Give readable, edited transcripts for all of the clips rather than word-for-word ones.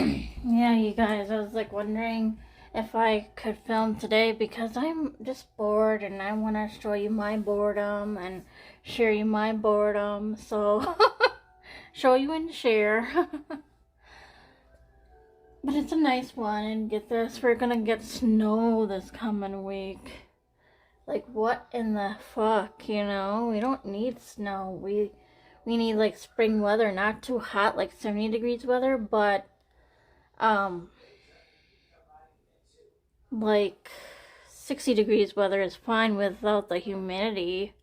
Yeah, you guys, I was like wondering if I could film today because I'm just bored and I want to show you my boredom and share you my boredom. So, show you and share. But it's a nice one, and get this, we're gonna get snow this coming week. Like, what in the fuck, you know? We don't need snow. We need like spring weather, not too hot, like 70 degrees weather, but um like 60 degrees weather is fine without the humidity.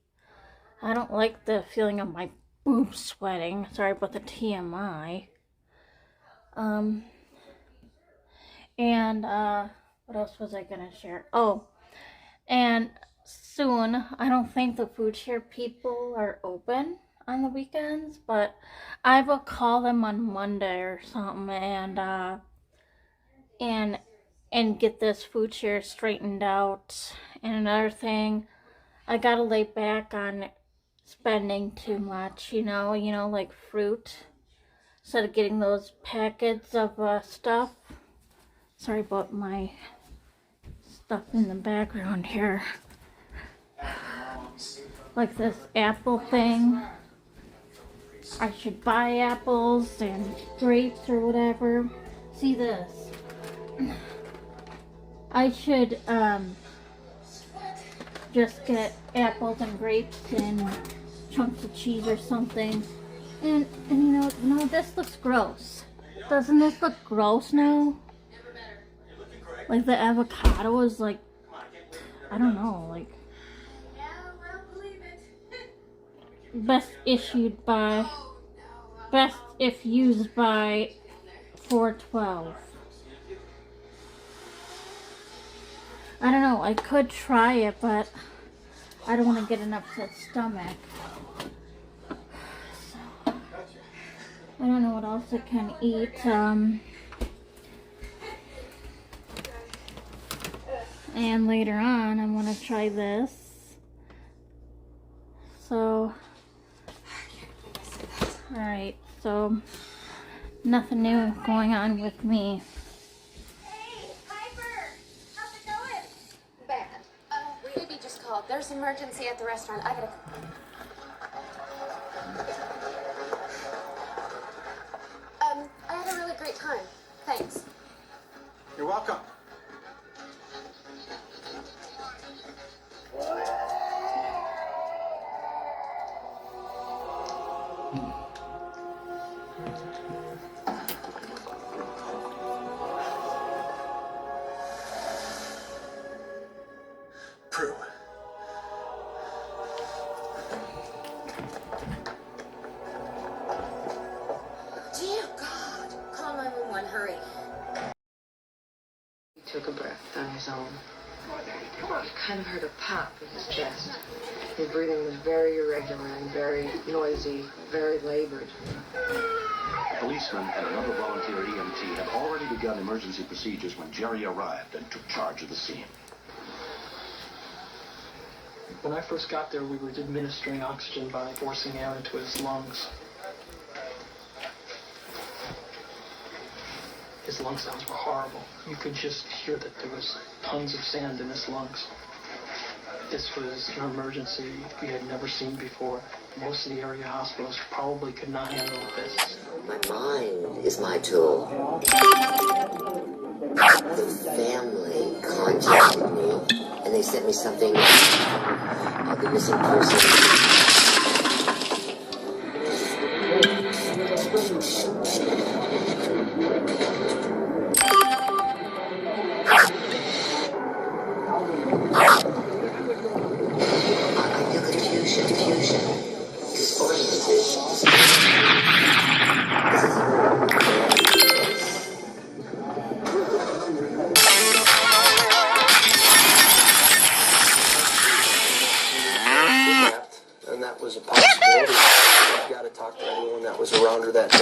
I don't like the feeling of my boobs sweating. Sorry about the TMI. Um, and what else was I gonna share? Oh, and soon, I don't think the food share people are open on the weekends, but I will call them on Monday or something and and get this food share straightened out. And another thing, I gotta lay back on spending too much, like fruit, instead of getting those packets of stuff. Sorry about my stuff in the background here. Like this apple thing. I should buy apples and grapes or whatever. See this. I should just get apples and grapes and chunks of cheese or something. And this looks gross. Doesn't this look gross now? Like the avocado is like, I don't know, like best if used by 412. I don't know, I could try it, but I don't want to get an upset stomach. So, I don't know what else I can eat. And later on, I'm going to try this. So, alright, so nothing new going on with me. Baby just called. There's an emergency at the restaurant. I had a really great time. Thanks. You're welcome. Prue. Dear God. Call 911. Hurry. He took a breath on his own. He kind of heard a pop in his chest. His breathing was very irregular and very noisy, very labored. A policeman and another volunteer EMT had already begun emergency procedures when Jerry arrived and took charge of the scene. When I first got there, we were administering oxygen by forcing air into his lungs. His lung sounds were horrible. You could just hear that there was tons of sand in his lungs. This was an emergency we had never seen before. Most of the area hospitals probably could not handle this. My mind is my tool. The family contacted me, and they sent me something of the missing person. And that was a possibility. I've got to talk to anyone that was around her that day.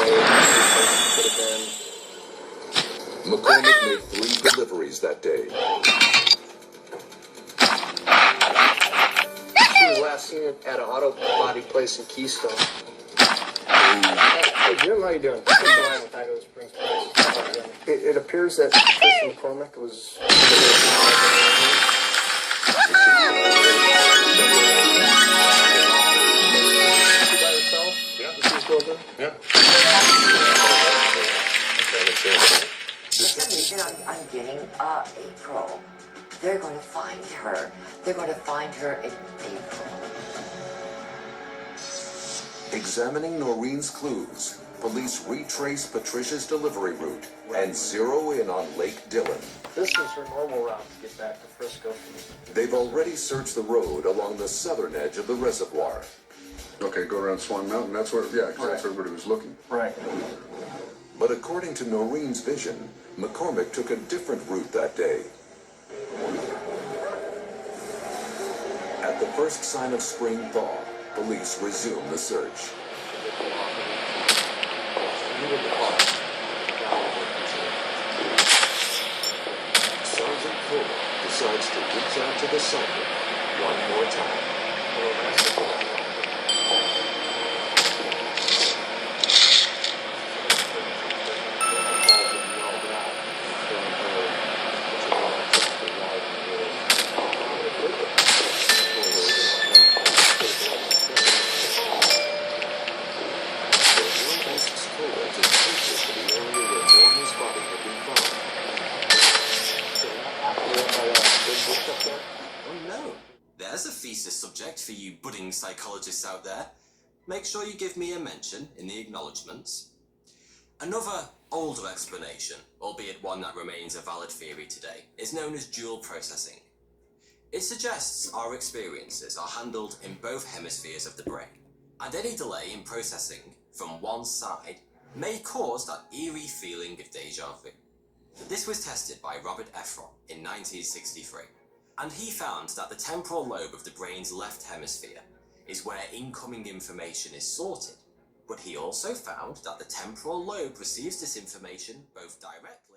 McCormick made 3 deliveries that day. She was last seen at an auto body place in Keystone. Hey Jim, how you doing? Jim Bryan with Idaho Springs Police. It appears that Patricia McCormick was... Yeah. For some reason, I'm getting April. They're going to find her. They're going to find her in April. Examining Noreen's clues, police retrace Patricia's delivery route and zero in on Lake Dillon. This is her normal route to get back to Frisco. They've already searched the road along the southern edge of the reservoir. Okay, go around Swan Mountain. That's where, yeah, that's where everybody was looking. Right. But according to Noreen's vision, McCormick took a different route that day. At the first sign of spring thaw, police resume the search. Sergeant Cole decides to reach out to the sighted one more time. There's a thesis subject for you budding psychologists out there. Make sure you give me a mention in the acknowledgements. Another older explanation, albeit one that remains a valid theory today, is known as dual processing. It suggests our experiences are handled in both hemispheres of the brain, and any delay in processing from one side may cause that eerie feeling of deja vu. This was tested by Robert Efron in 1963. And he found that the temporal lobe of the brain's left hemisphere is where incoming information is sorted, but he also found that the temporal lobe receives this information both directly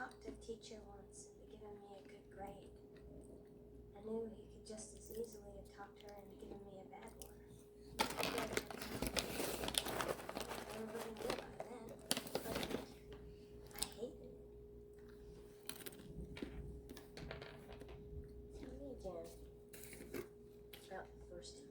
talked to a teacher once and given me a good grade. I knew he could just as easily have talked to her and given me a bad one. Everybody knew about it then, but I hated it. Tell me again about the first time.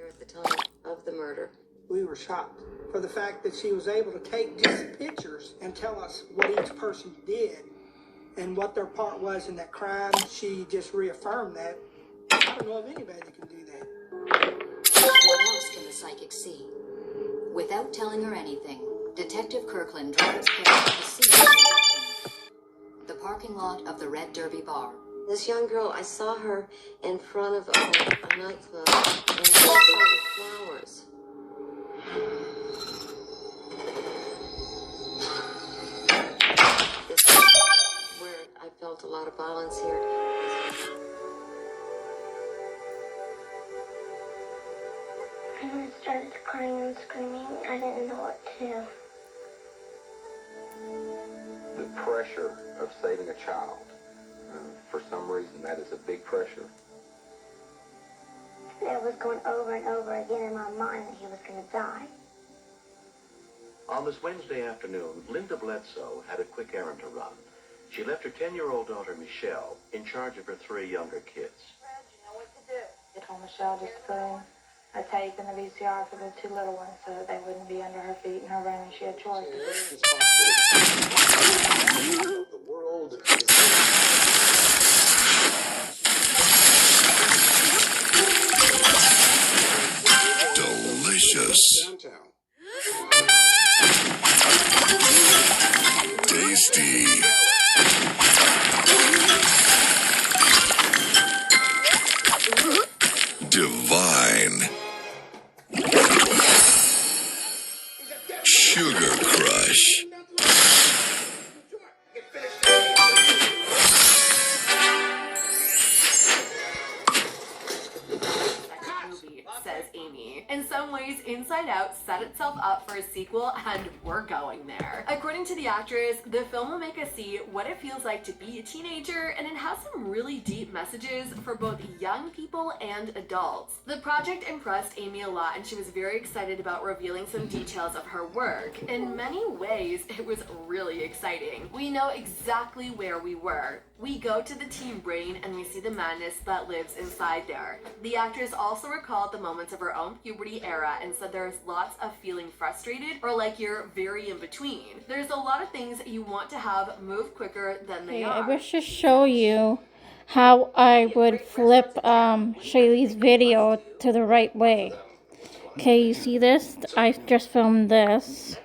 At the time of the murder. We were shocked for the fact that she was able to take just pictures and tell us what each person did and what their part was in that crime. She just reaffirmed that. I don't know of anybody that can do that. What else Without telling her anything, Detective Kirkland drives Carol to the scene of the abduction. The parking lot of the Red Derby Bar. This young girl, I saw her in front of a nightclub and she was selling flowers. This is where I felt a lot of violence here. And I started crying and screaming. I didn't know what to do. The pressure of saving a child, for some reason, that is a big pressure. It was going over and over again in my mind that he was going to die. On this Wednesday afternoon, Linda Bledsoe had a quick errand to run. She left her 10-year-old daughter, Michelle, in charge of her 3 younger kids. I told Michelle just to put in a tape in the VCR for the 2 little ones so that they wouldn't be under her feet in her room and she had choices. The world delicious, tasty, divine, Sugar Crush. Says Amy. In some ways, Inside Out set itself up for a sequel, and we're going there. According to the actress, the film will make us see what it feels like to be a teenager, and it has some really deep messages for both young people and adults. The project impressed Amy a lot, and she was very excited about revealing some details of her work. In many ways, it was really exciting. We know exactly where we were. We go to the teen brain and we see the madness that lives inside there. The actress also recalled the moments of her own puberty era and said there's lots of feeling frustrated or like you're very in between. There's a lot of things that you want to have move quicker than they are. I wish to show you how I would flip Shaylee's video to the right way. Okay, you see this? I just filmed this.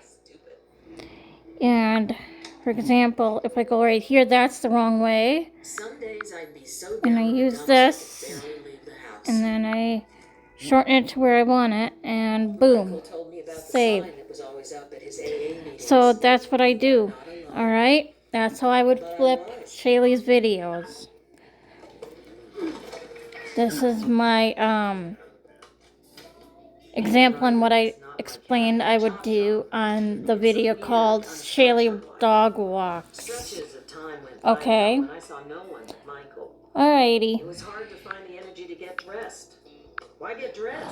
And for example, if I go right here, that's the wrong way. Some days I'd be so And I use this, and then I shorten it to where I want it, and boom, save. So that's what I do. Alright? That's how I would flip Shaylee's videos. This is my example on what I explained I would do on the video called Shaylee Dog Walks. Okay. Alrighty. It was hard to find the energy to get dressed. Why get dressed?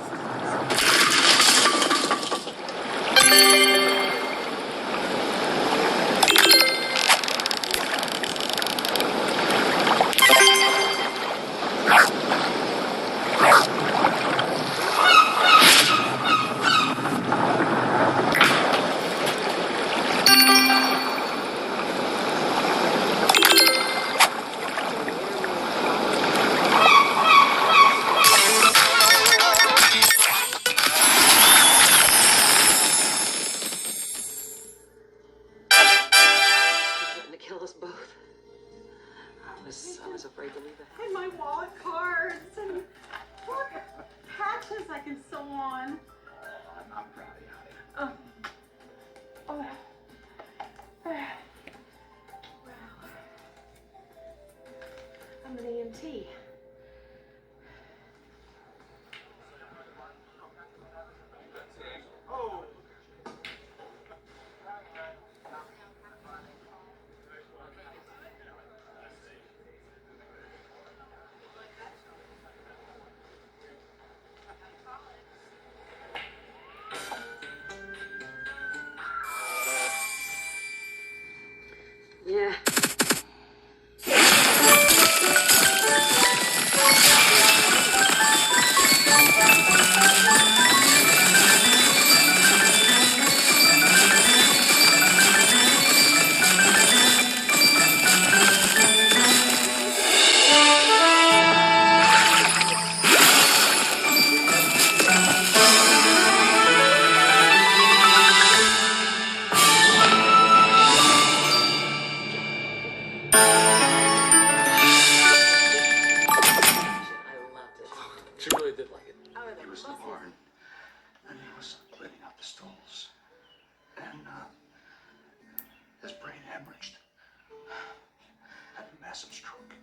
I was afraid to leave it. And my wallet cards and look, patches I can sew on. I'm proud of you. Oh. Wow. I'm an EMT. really did like it. He was in the barn, and he was cleaning out the stalls, and his brain hemorrhaged. Had a massive stroke.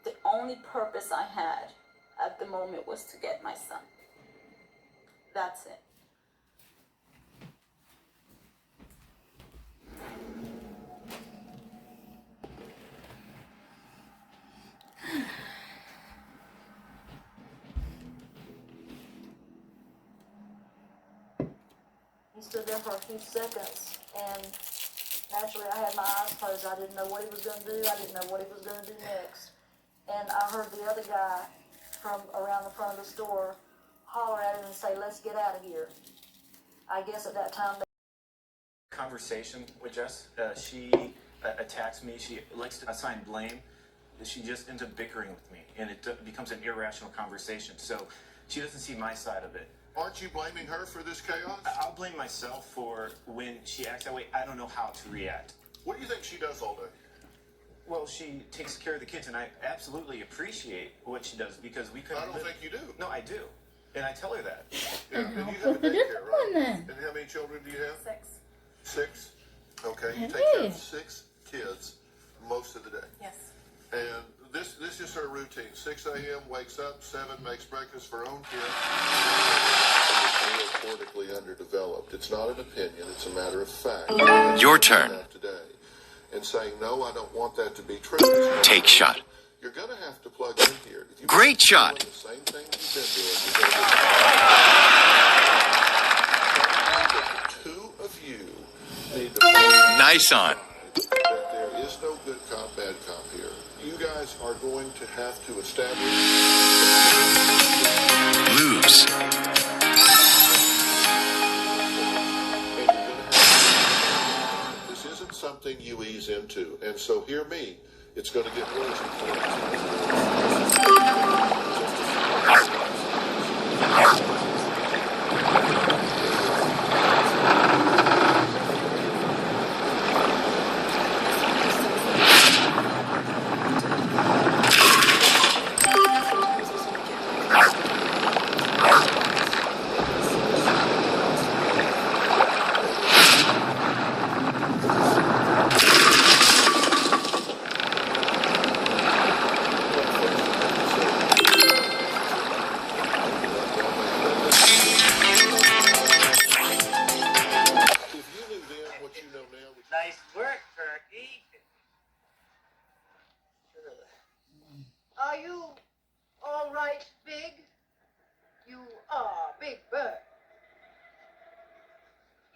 The only purpose I had at the moment was to get my son. That's it. He stood there for a few seconds, and naturally I had my eyes closed. I didn't know what he was going to do. I didn't know what he was going to do next. And I heard the other guy from around the front of the store holler at him and say, "Let's get out of here." I guess at that time... Conversation with Jess. She attacks me. She likes to assign blame. She just ends up bickering with me, and it becomes an irrational conversation. So she doesn't see my side of it. Aren't you blaming her for this chaos? I'll blame myself for when she acts that way. I don't know how to react. What do you think she does all day? Well, she takes care of the kids, and I absolutely appreciate what she does because we couldn't. I don't think you do. No, I do, and I tell her that. Yeah, and you have a daycare, right? And how many children do you have? 6. 6? Okay, you take care of 6 kids most of the day. Yes. And this is her routine. 6 a.m. wakes up, 7 makes breakfast for her own kids. Cortically underdeveloped. It's not an opinion. It's a matter of fact. Your turn. Today, and saying no, I don't want that to be true. Take shot. You're going to have to plug in here. If you Great shot. The same thing you've been doing. The 2 of you need to. Nice on. That there is no good cop, bad cop here. You guys are going to have to establish. Lose. This isn't something you ease into, and so hear me. It's going to get worse. Nice work, Turkey. Are you all right, Big? You are Big Bird.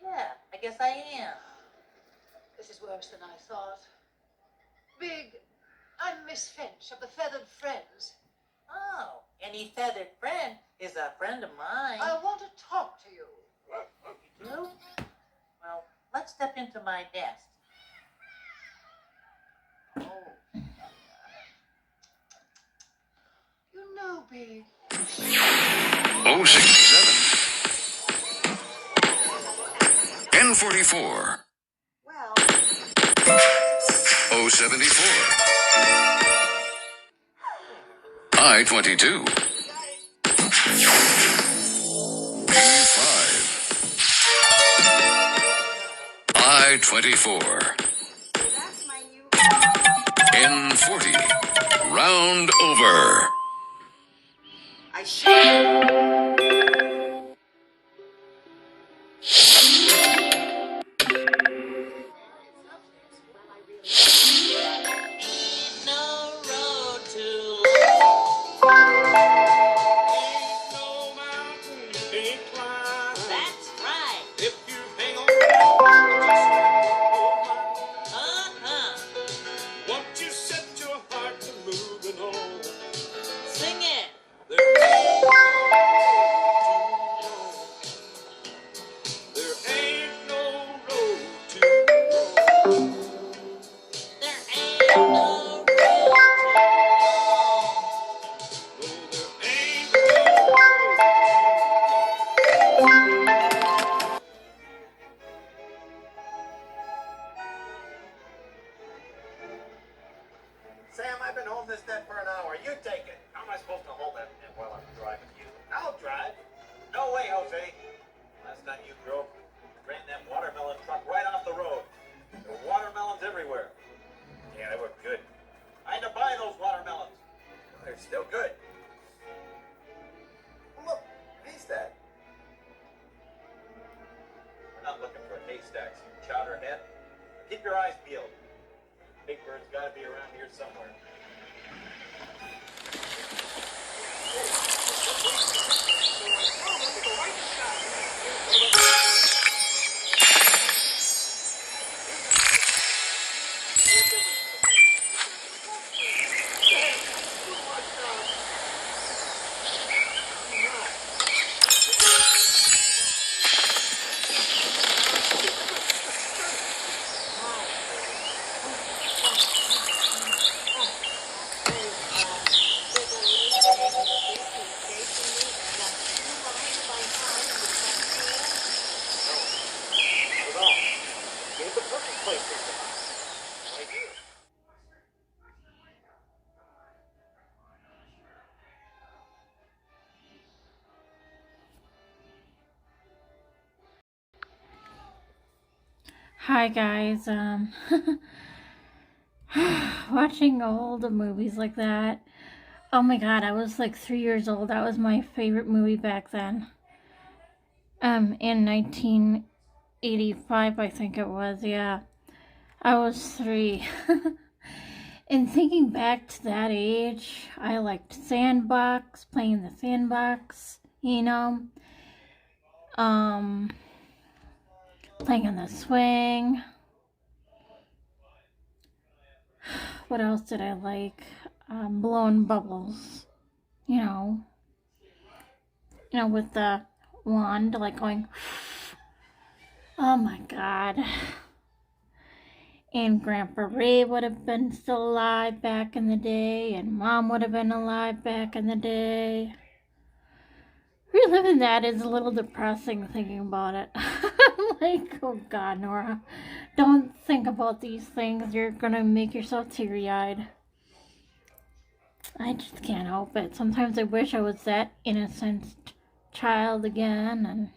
Yeah, I guess I am. This is worse than I thought. Big, I'm Miss Finch of the Feathered Friends. Oh, any feathered friend is a friend of mine. I want to talk to you. You do? Well, let's step into my desk. Oh. You know, Big. 067. N44. Well. 074. I-22. 85. I-24. In 40. Round over. I should. That's right. Once you set your heart to moving on, Sing it. there ain't no road too long. There ain't no road to Sam, I've been holding this net for an hour. You take it. How am I supposed to hold that net while I'm driving you? I'll drive. No way, Jose. Last time you drove, ran that watermelon truck right off the road. There were watermelons everywhere. Yeah, they were good. I had to buy those watermelons. They're still good. Look, haystack. We're not looking for haystacks, you chowderhead. Keep your eyes peeled. Big Bird's got to be around here somewhere. Hi guys, watching old movies like that. Oh my god, I was like 3 years old. That was my favorite movie back then. In 1985, I think it was, yeah. I was 3. And thinking back to that age, I liked sandbox, playing the sandbox, you know. Playing on the swing. What else did I like? Blowing bubbles. You know, with the wand, like going. Oh my god. And Grandpa Ray would have been still alive back in the day, and Mom would have been alive back in the day. Reliving that is a little depressing thinking about it. Like, oh god, Nora, don't think about these things. You're gonna make yourself teary-eyed. I just can't help it. Sometimes I wish I was that innocent child again, and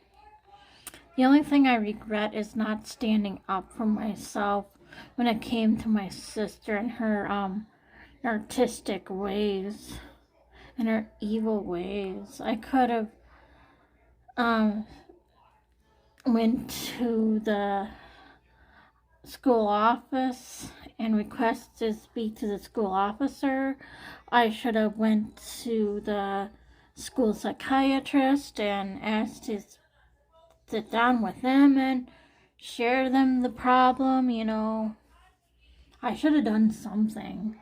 the only thing I regret is not standing up for myself when it came to my sister and her artistic ways and her evil ways. I could have went to the school office and requested to speak to the school officer. I should have went to the school psychiatrist and asked to sit down with them and share them the problem, you know. I should have done something.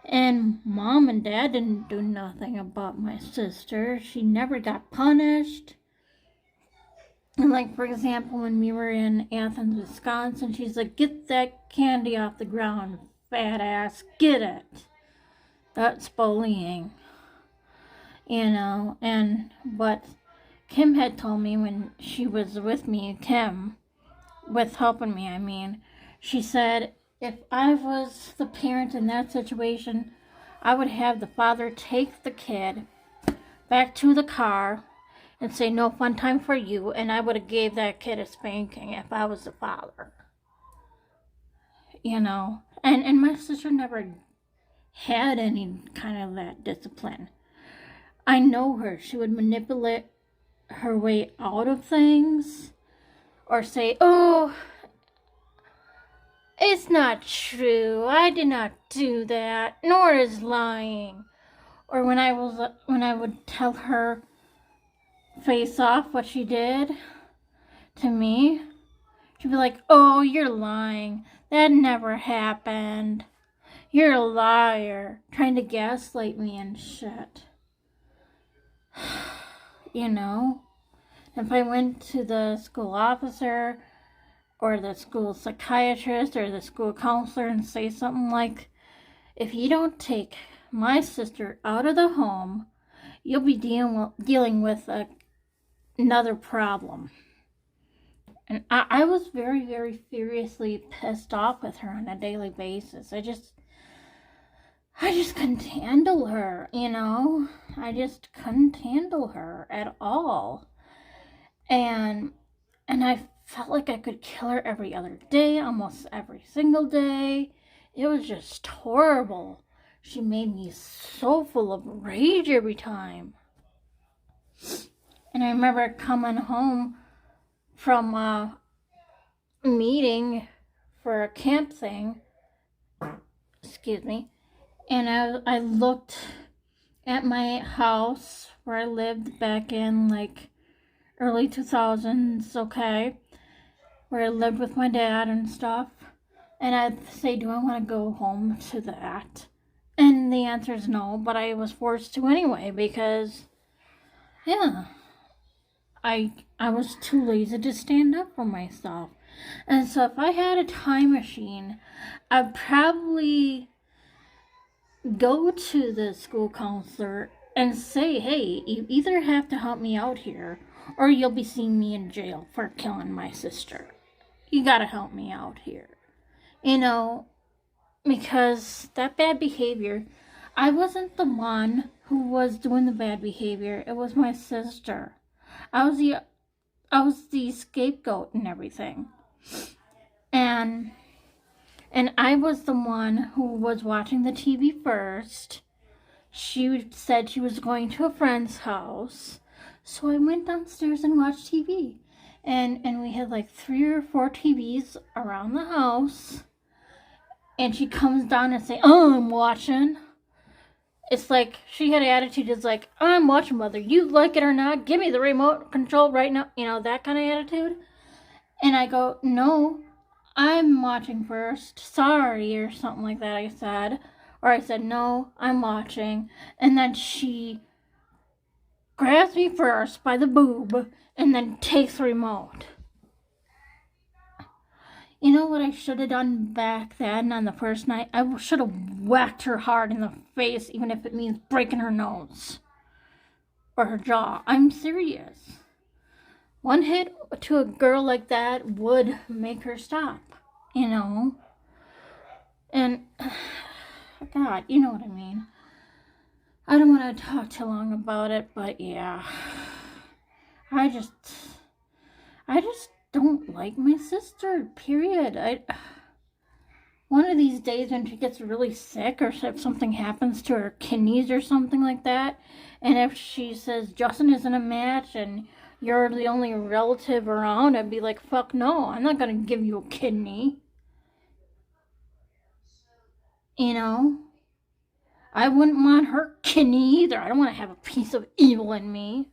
And Mom and Dad didn't do nothing about my sister. She never got punished. And like, for example, when we were in Athens, Wisconsin, she's like, get that candy off the ground, fat ass, get it. That's bullying. You know, but Kim had told me when she was with me, with helping me, I mean, she said, if I was the parent in that situation, I would have the father take the kid back to the car and say, no fun time for you, and I would have gave that kid a spanking if I was the father. you know. And my sister never had any kind of that discipline. I know her. She would manipulate her way out of things or say, oh, it's not true. I did not do that, nor is lying. Or when I would tell her face off what she did to me, she'd be like, oh, you're lying. That never happened. You're a liar. Trying to gaslight me and shit. You know? If I went to the school officer or the school psychiatrist or the school counselor and say something like, if you don't take my sister out of the home, you'll be dealing with another problem. And I was very, very furiously pissed off with her on a daily basis. I just couldn't handle her, you know? I just couldn't handle her at all. And I felt like I could kill her every other day, almost every single day. It was just horrible. She made me so full of rage every time. And I remember coming home from a meeting for a camp thing, and I looked at my house where I lived back in like early 2000s, okay, where I lived with my dad and stuff, and I'd say, do I want to go home to that? And the answer is no, but I was forced to anyway because, yeah, I was too lazy to stand up for myself. And so if I had a time machine, I'd probably go to the school counselor and say, hey, you either have to help me out here or you'll be seeing me in jail for killing my sister. You gotta help me out here. You know, because that bad behavior, I wasn't the one who was doing the bad behavior. It was my sister. I was the scapegoat and everything. And I was the one who was watching the TV first. She said she was going to a friend's house. So I went downstairs and watched TV. And we had like 3 or 4 TVs around the house. And she comes down and say, oh, I'm watching. It's like she had an attitude. It's like, I'm watching whether you like it or not. Give me the remote control right now. You know, that kind of attitude. And I go, no, I'm watching first. Sorry, or something like that I said. Or I said, no, I'm watching. And then she grabs me first by the boob and then takes the remote. You know what I should have done back then on the first night? I should have whacked her hard in the face, even if it means breaking her nose or her jaw. I'm serious. One hit to a girl like that would make her stop, you know? And, God, you know what I mean. I don't want to talk too long about it, but yeah. I just don't like my sister, period. One of these days when she gets really sick or if something happens to her kidneys or something like that, and if she says Justin isn't a match and you're the only relative around, I'd be like, fuck no, I'm not gonna give you a kidney. You know? I wouldn't want her kidney either. I don't want to have a piece of evil in me.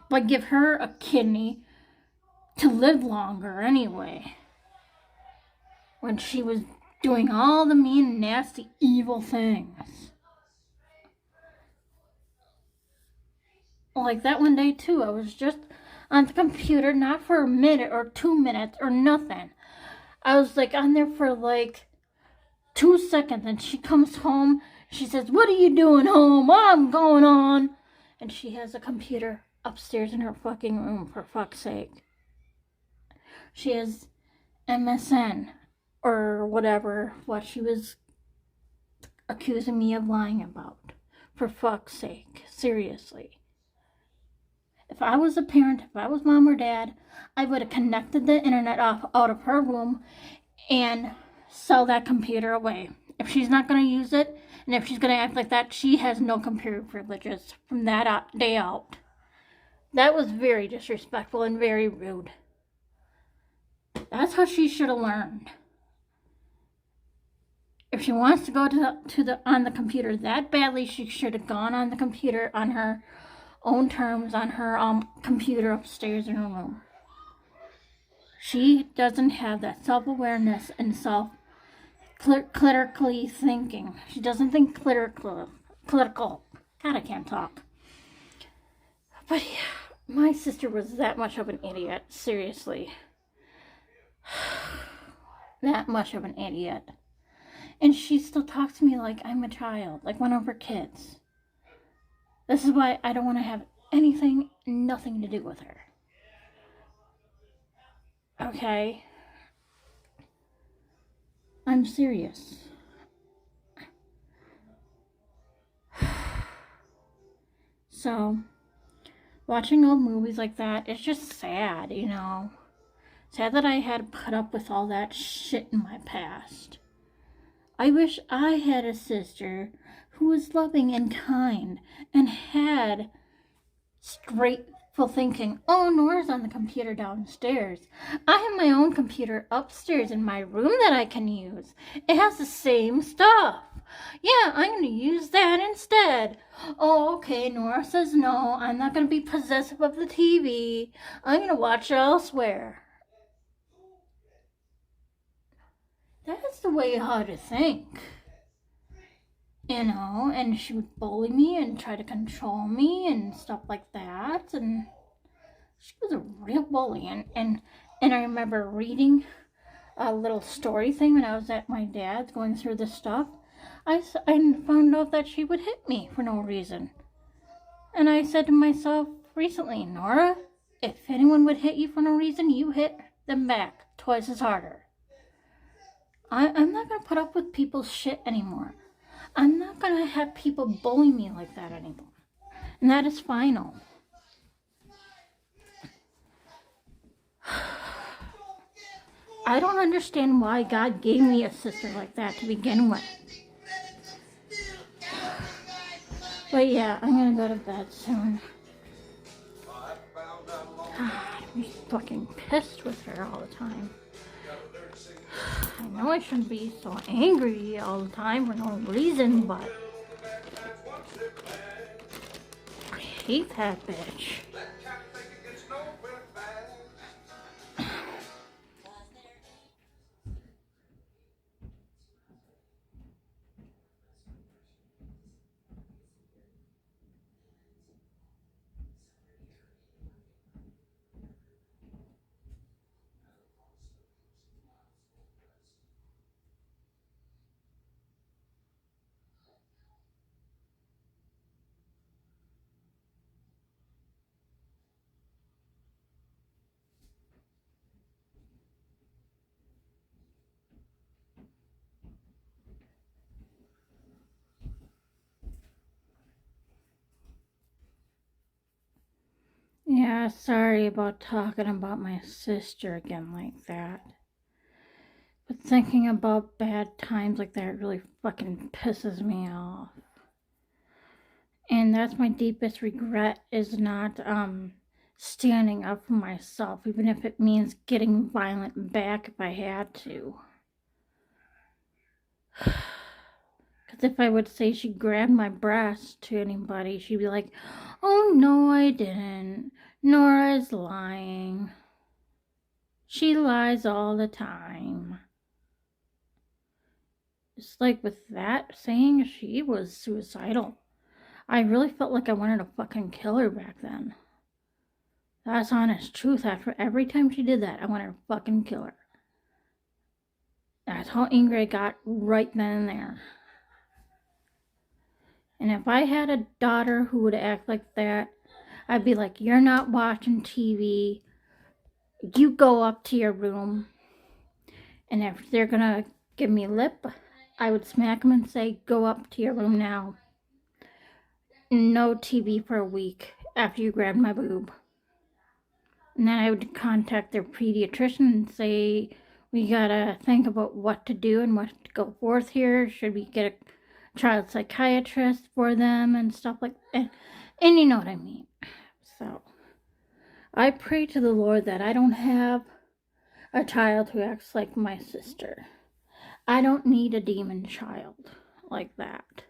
But give her a kidney to live longer anyway. When she was doing all the mean, nasty, evil things. Like that one day too, I was just on the computer, not for a minute or 2 minutes or nothing. I was like on there for like 2 seconds and she comes home. She says, what are you doing home? I'm going on. And she has a computer upstairs in her fucking room, for fuck's sake. She has MSN or whatever, what she was accusing me of lying about. For fuck's sake, seriously. If I was a parent, if I was mom or dad, I would have connected the internet off out of her room and sell that computer away. If she's not going to use it, and if she's going to act like that, she has no computer privileges from that day out. That was very disrespectful and very rude. That's how she should have learned. If she wants to go on the computer that badly, she should have gone on the computer on her own terms, on her computer upstairs in her room. She doesn't have that self-awareness and critically thinking. She doesn't think critical. God, I can't talk. But yeah, my sister was that much of an idiot. Seriously. That much of an idiot. And she still talks to me like I'm a child, like one of her kids. This is why I don't want to have nothing to do with her. Okay? I'm serious. So, watching old movies like that, it's just sad, you know? Sad that I had to put up with all that shit in my past. I wish I had a sister who was loving and kind and had straightful thinking. Oh, Nora's on the computer downstairs. I have my own computer upstairs in my room that I can use. It has the same stuff. Yeah, I'm going to use that instead. Oh, okay, Nora says no. I'm not going to be possessive of the TV. I'm going to watch elsewhere. That's the way how to think. You know, and she would bully me and try to control me and stuff like that. And she was a real bully. And I remember reading a little story thing when I was at my dad's going through this stuff. I found out that she would hit me for no reason. And I said to myself recently, Nora, if anyone would hit you for no reason, you hit them back twice as harder. I'm not going to put up with people's shit anymore. I'm not going to have people bully me like that anymore. And that is final. I don't understand why God gave me a sister like that to begin with. But yeah, I'm going to go to bed soon. God, I'm fucking pissed with her all the time. I know I shouldn't be so angry all the time for no reason, but I hate that bitch. Yeah, sorry about talking about my sister again like that. But thinking about bad times like that really fucking pisses me off. And that's my deepest regret, is not standing up for myself, even if it means getting violent back if I had to. Because if I would say she grabbed my breast to anybody, she'd be like, oh no, I didn't. Nora's lying. She lies all the time. It's like with that saying, she was suicidal. I really felt like I wanted to fucking kill her back then. That's honest truth. After every time she did that, I wanted to fucking kill her. That's how angry I got right then and there. And if I had a daughter who would act like that, I'd be like, you're not watching TV. You go up to your room. And if they're gonna give me lip, I would smack them and say, go up to your room now. No TV for a week. after you grabbed my boob. And then I would contact their pediatrician and say, we gotta think about what to do and what to go forth here. Should we get a child psychiatrist for them and stuff like that? And you know what I mean. So I pray to the Lord that I don't have a child who acts like my sister. I don't need a demon child like that.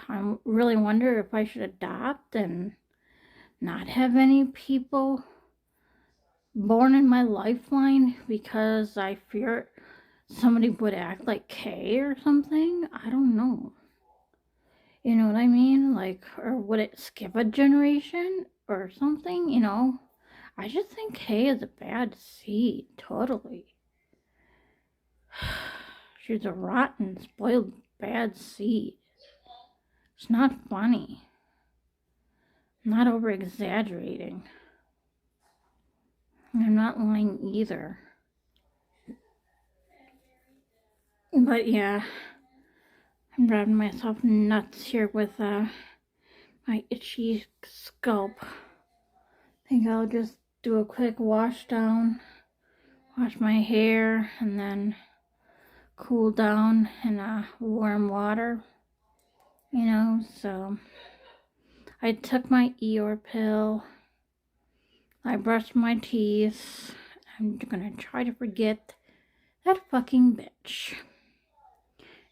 I really wonder if I should adopt and not have any people born in my lifeline because I fear somebody would act like Kay or something. I don't know. You know what I mean? Like, or would it skip a generation or something? You know, I just think Kay is a bad seed, totally. She's a rotten, spoiled, bad seed. It's not funny. I'm not over exaggerating. I'm not lying either. But yeah, I'm driving myself nuts here with my itchy scalp. I think I'll just do a quick wash down, wash my hair, and then cool down in warm water. You know, so I took my Eeyore pill. I brushed my teeth. I'm gonna try to forget that fucking bitch.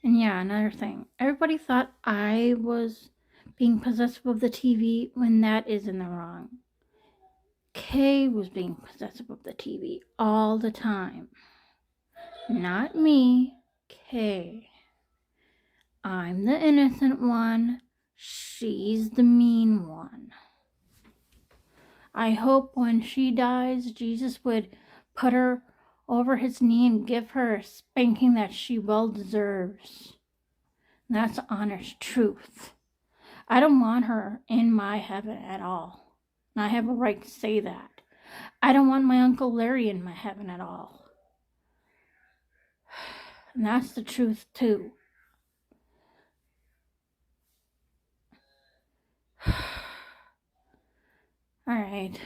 And yeah, another thing. Everybody thought I was being possessive of the TV when that is in the wrong. Kay was being possessive of the TV all the time. Not me, Kay. I'm the innocent one. She's the mean one. I hope when she dies, Jesus would put her over his knee and give her a spanking that she well deserves. That's honest truth. I don't want her in my heaven at all. And I have a right to say that. I don't want my Uncle Larry in my heaven at all. And that's the truth too. Alright.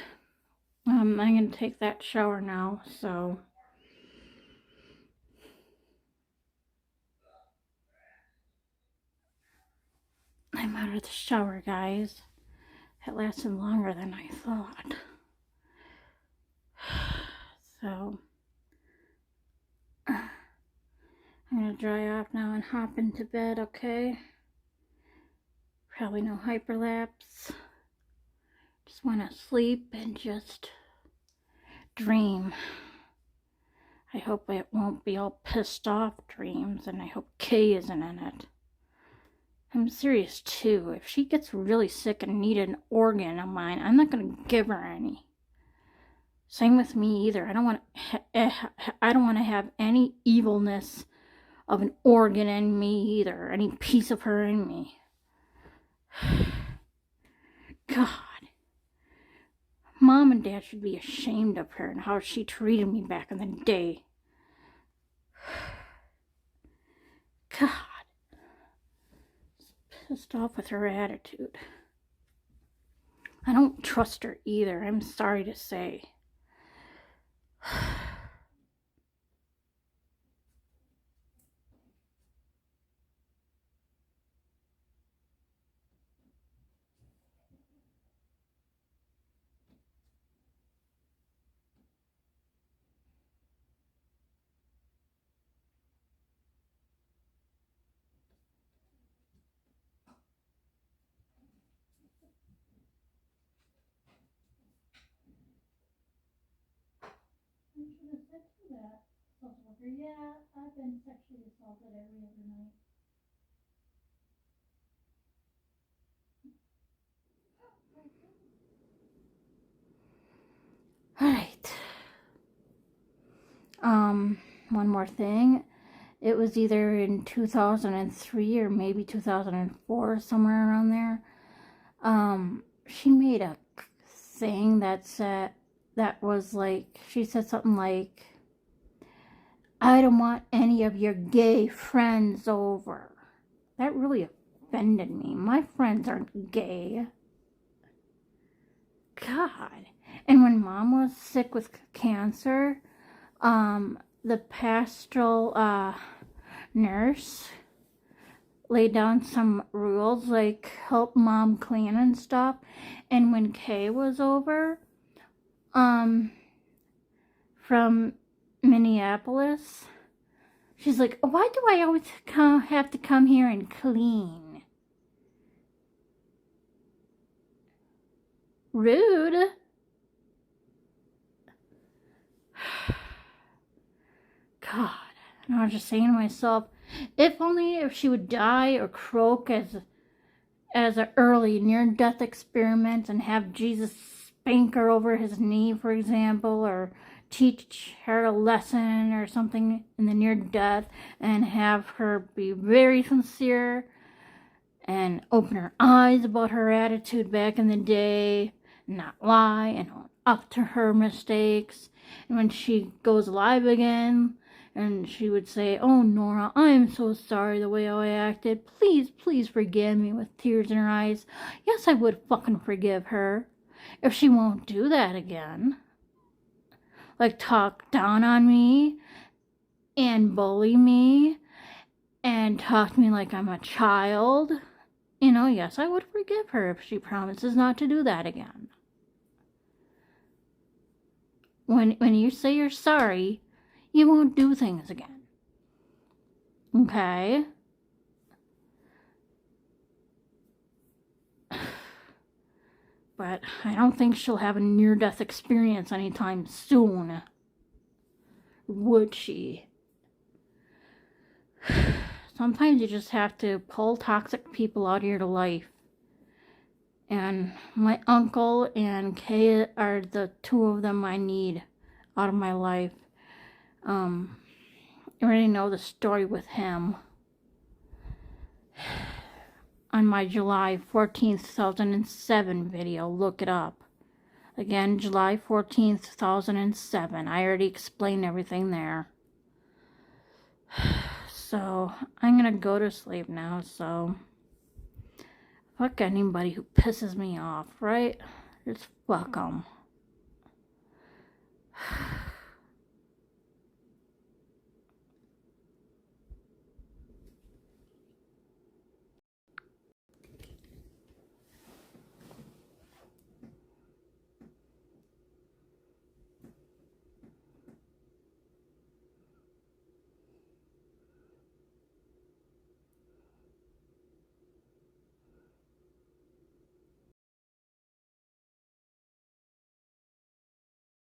I'm going to take that shower now, so I'm out of the shower, guys. It lasted longer than I thought. So I'm going to dry off now and hop into bed, okay? Probably no hyperlapse. Just want to sleep and just dream. I hope it won't be all pissed off dreams, and I hope Kay isn't in it. I'm serious too. If she gets really sick and needed an organ of mine, I'm not going to give her any. Same with me either. I don't want to have any evilness of an organ in me either. Any piece of her in me. God. Mom and Dad should be ashamed of her and how she treated me back in the day. God. Pissed off with her attitude. I don't trust her either, I'm sorry to say. Yeah, I've been sexually assaulted every other night. Alright. One more thing. It was either in 2003 or maybe 2004, somewhere around there. She made a thing that said, that was like, she said something like, I don't want any of your gay friends over. That really offended me. My friends aren't gay. God. And when Mom was sick with cancer, the pastoral nurse laid down some rules, like help Mom clean and stuff. And when Kay was over, from Minneapolis, she's like, why do I always have to come here and clean? Rude. God. And I was just saying to myself, if she would die or croak as an early near-death experiment and have Jesus spank her over his knee, for example, or teach her a lesson or something in the near-death, and have her be very sincere and open her eyes about her attitude back in the day, not lie, and own up to her mistakes. And when she goes live again, and she would say, oh, Nora, I'm so sorry the way I acted. Please, please forgive me, with tears in her eyes. Yes, I would fucking forgive her if she won't do that again. Like, talk down on me and bully me and talk to me like I'm a child. You know, yes, I would forgive her if she promises not to do that again. When you say you're sorry, you won't do things again. Okay? But I don't think she'll have a near-death experience anytime soon. Would she? Sometimes you just have to pull toxic people out of your life. And my uncle and Kay are the two of them I need out of my life. I already know the story with him. On my July 14th, 2007 video, look it up. Again, July 14th, 2007. I already explained everything there. So, I'm gonna go to sleep now, so fuck anybody who pisses me off, right? Just fuck 'em.